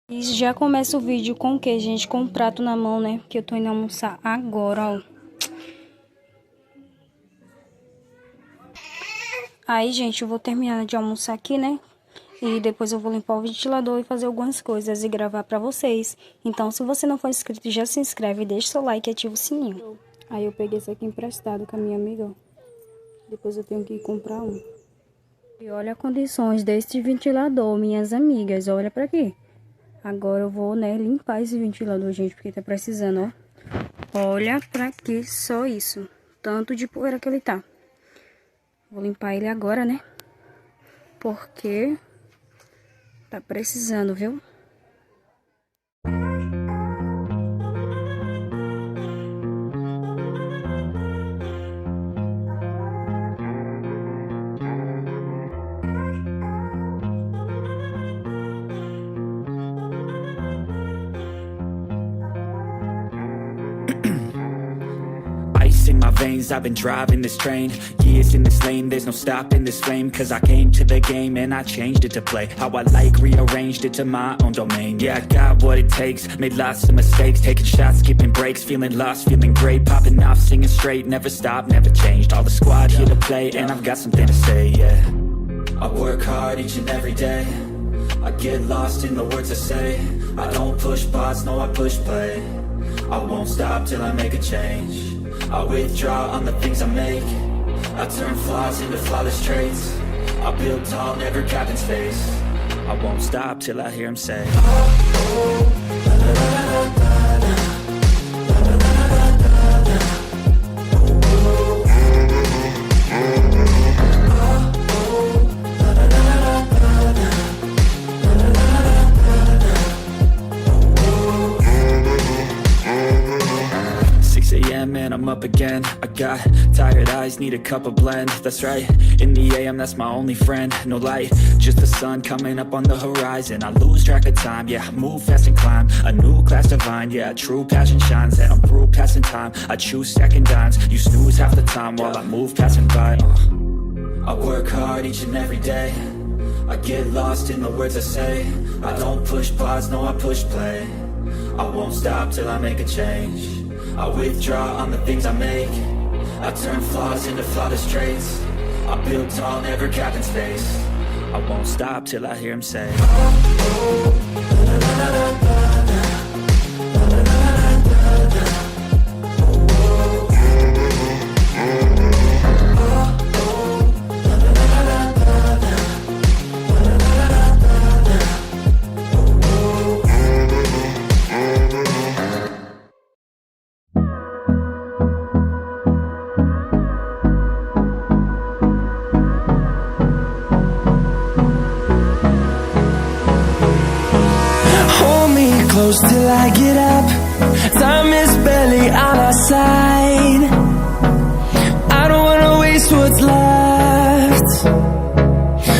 E já começa o vídeo com o que, gente? Com um prato na mão, né? Porque eu tô indo almoçar agora, ó. Aí, gente, eu vou terminar de almoçar aqui, né? E depois eu vou limpar o ventilador e fazer algumas coisas e gravar pra vocês. Então, se você não for inscrito, já se inscreve, deixa seu like e ativa o sininho. Aí eu peguei esse aqui emprestado com a minha amiga, ó. Depois eu tenho que ir comprar um. E olha as condições desse ventilador, minhas amigas. Olha pra aqui. Agora eu vou, né, limpar esse ventilador, gente, porque tá precisando, ó. Olha pra aqui, só isso. Tanto de poeira que ele tá. Vou limpar ele agora, né? Porque tá precisando, viu? In my veins, I've been driving this train. Years in this lane, there's no stopping this flame. Cause I came to the game and I changed it to play how I like, rearranged it to my own domain. Yeah, I got what it takes, made lots of mistakes, taking shots, skipping breaks, feeling lost, feeling great, popping off, singing straight, never stopped, never changed. All the squad here to play and I've got something to say, yeah. I work hard each and every day, I get lost in the words I say. I don't push pause, no I push play. I won't stop till I make a change. I withdraw on the things I make. I turn flaws into flawless traits. I build tall, never capped in space. I won't stop till I hear him say, oh, oh, la, la, la, la, la. And I'm up again. I got tired eyes, need a cup of blend. That's right, in the AM, that's my only friend. No light, just the sun coming up on the horizon. I lose track of time, yeah, I move fast and climb a new class divine, yeah, true passion shines. And I'm through passing time, I choose second dimes. You snooze half the time while I move passing by. I work hard each and every day, I get lost in the words I say. I don't push pause, no I push play. I won't stop till I make a change. I withdraw on the things I make. I turn flaws into flawless traits. I build tall, never capped in space. I won't stop till I hear him say, oh, oh, la, la, la, la, la. Close till I get up, time is barely on our side. I don't wanna waste what's left.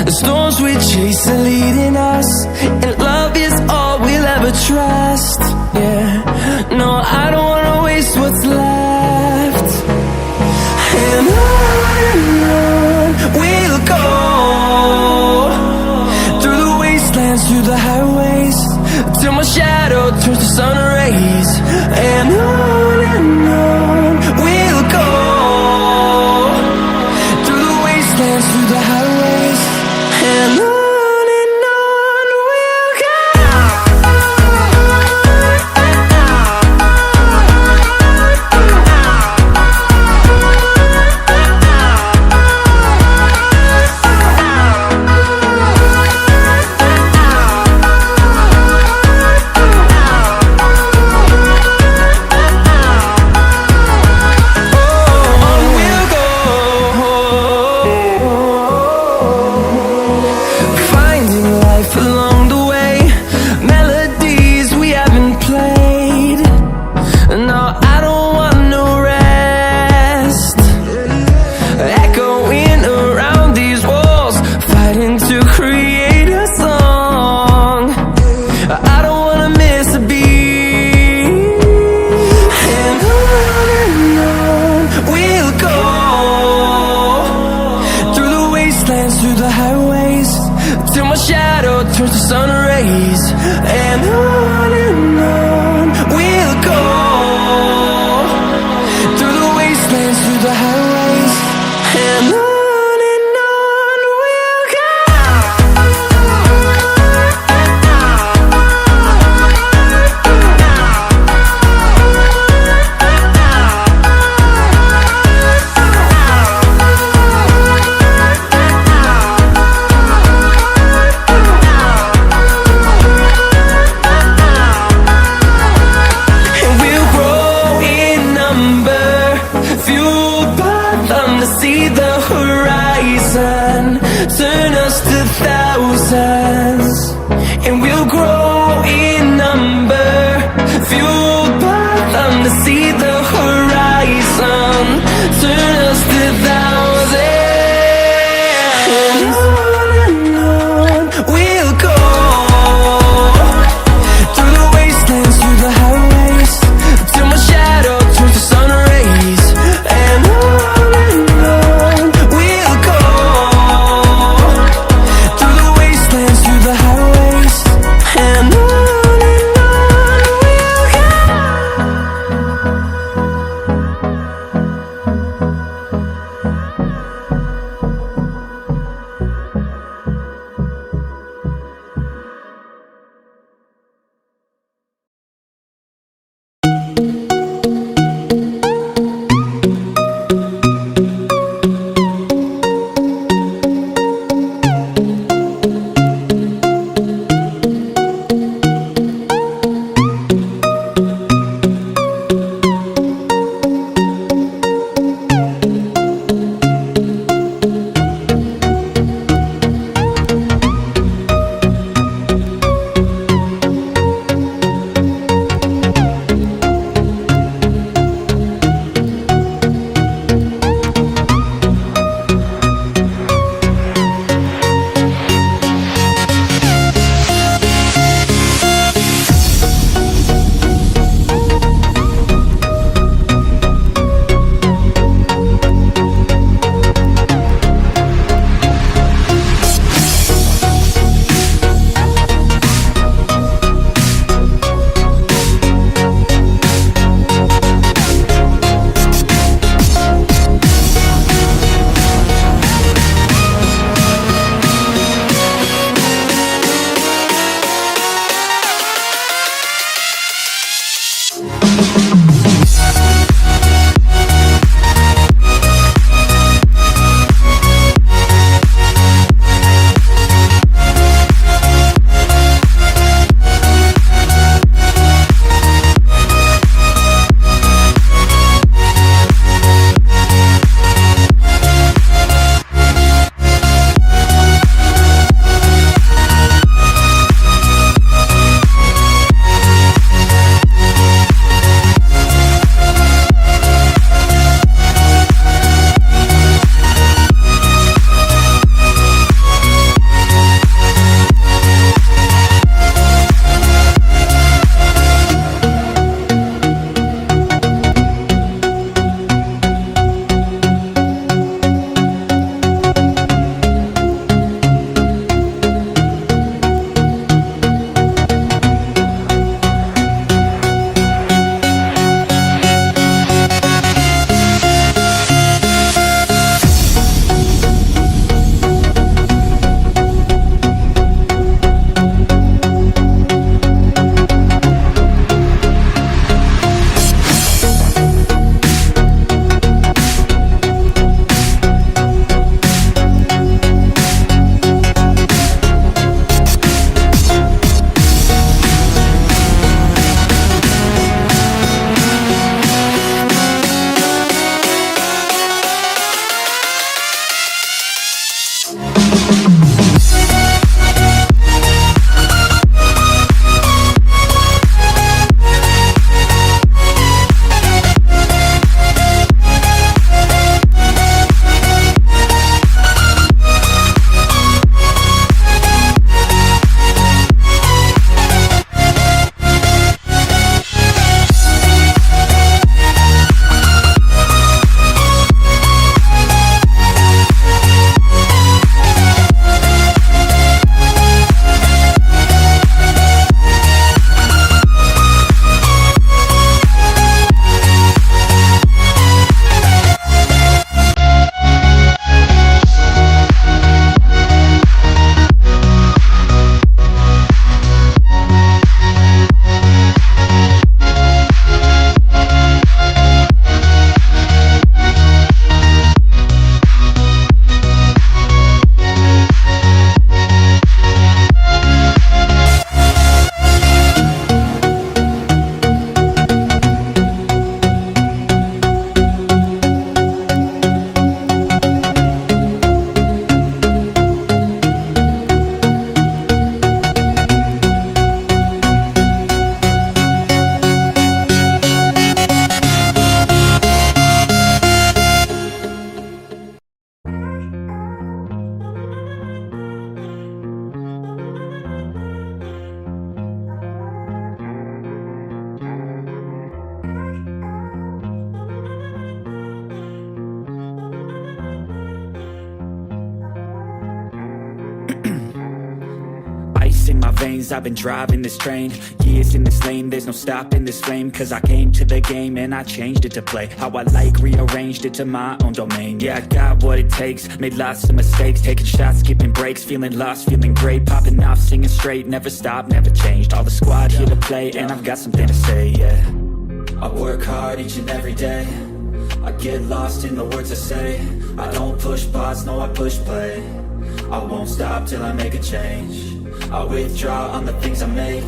The storms we chase are leading us, and love is all we'll ever trust. Yeah, no, I don't wanna waste what's left. And on we'll go, through the wastelands, through the highways, till my shadow turns to sun rays. And on we'll go, through the wastelands, through the highways. And on we'll go. Through the highways, till my shadow turns to sun rays. And and on we'll go, through the wastelands, through the highways, and on we'll go. veins, I've been driving this train. Years in this lane, there's no stopping this flame. Cause I came to the game and I changed it to play how I like, rearranged it to my own domain. Yeah, I got what it takes, made lots of mistakes, taking shots, skipping breaks, feeling lost, feeling great, popping off, singing straight, never stopped, never changed. All the squad here to play, and I've got something to say, yeah. I work hard each and every day, I get lost in the words I say. I don't push pause, no I push play. I won't stop till I make a change. I withdraw on the things I make.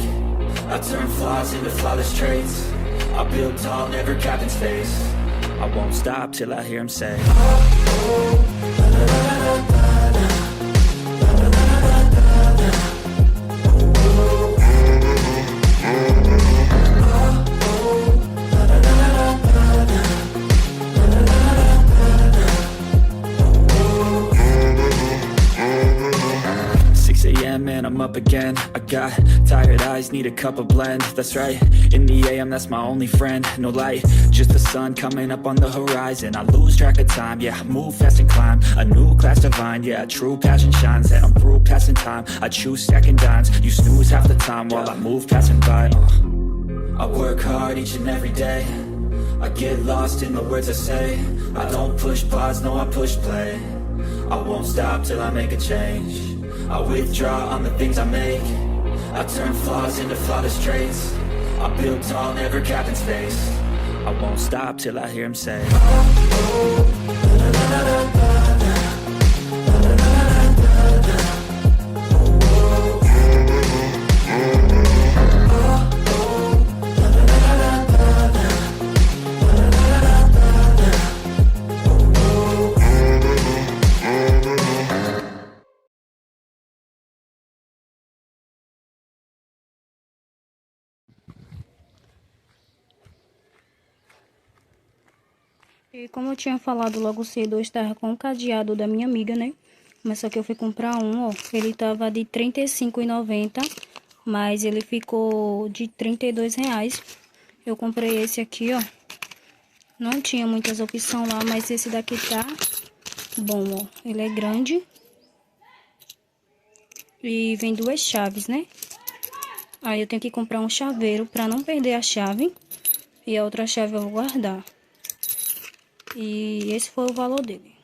I turn flaws into flawless traits. I build tall, never capped in space. I won't stop till I hear him say, and I'm up again. I got tired eyes, need a cup of blend. That's right, in the AM, that's my only friend. No light, just the sun coming up on the horizon. I lose track of time, yeah, I move fast and climb a new class divine, yeah, true passion shines. And I'm through passing time, I choose stacking dimes. You snooze half the time while I move passing by. I work hard each and every day, I get lost in the words I say. I don't push pause, no I push play. I won't stop till I make a change. I withdraw on the things I make. I turn flaws into flawless traits. I build tall, never capped in space. I won't stop till I hear him say, E como eu tinha falado logo cedo, eu estava com o cadeado da minha amiga, né? Mas só que eu fui comprar um, ó. Ele tava de R$ 35,90, mas ele ficou de R$ 32,00. Eu comprei esse aqui, ó. Não tinha muitas opções lá, mas esse daqui tá bom, ó. Ele é grande. E vem duas chaves, né? Aí eu tenho que comprar um chaveiro pra não perder a chave. E a outra chave eu vou guardar. E esse foi o valor dele.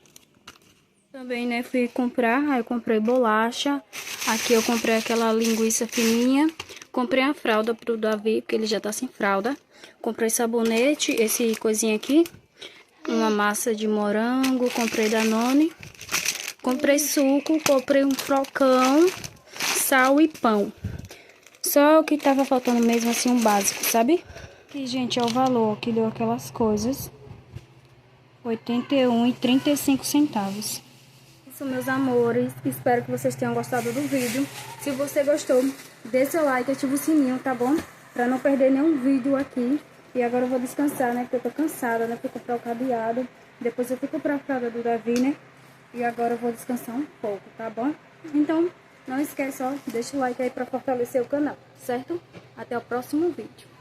Também, né, fui comprar, aí eu comprei bolacha. Aqui eu comprei aquela linguiça fininha. Comprei a fralda pro Davi, porque ele já tá sem fralda. Comprei sabonete, esse coisinha aqui. Uma massa de morango, comprei Danone. Comprei suco, comprei um trocão, sal e pão. Só o que tava faltando mesmo, assim, um básico, sabe? E, gente, é o valor que deu aquelas coisas. R$ 81,35. Isso, meus amores. Espero que vocês tenham gostado do vídeo. Se você gostou, dê seu like, ativa o sininho, tá bom? Pra não perder nenhum vídeo aqui. E agora eu vou descansar, né? Porque eu tô cansada, né? Fui comprar o cadeado. Depois eu fui comprar a fralda do Davi, né? E agora eu vou descansar um pouco, tá bom? Então, não esquece, ó. Deixa o like aí pra fortalecer o canal, certo? Até o próximo vídeo.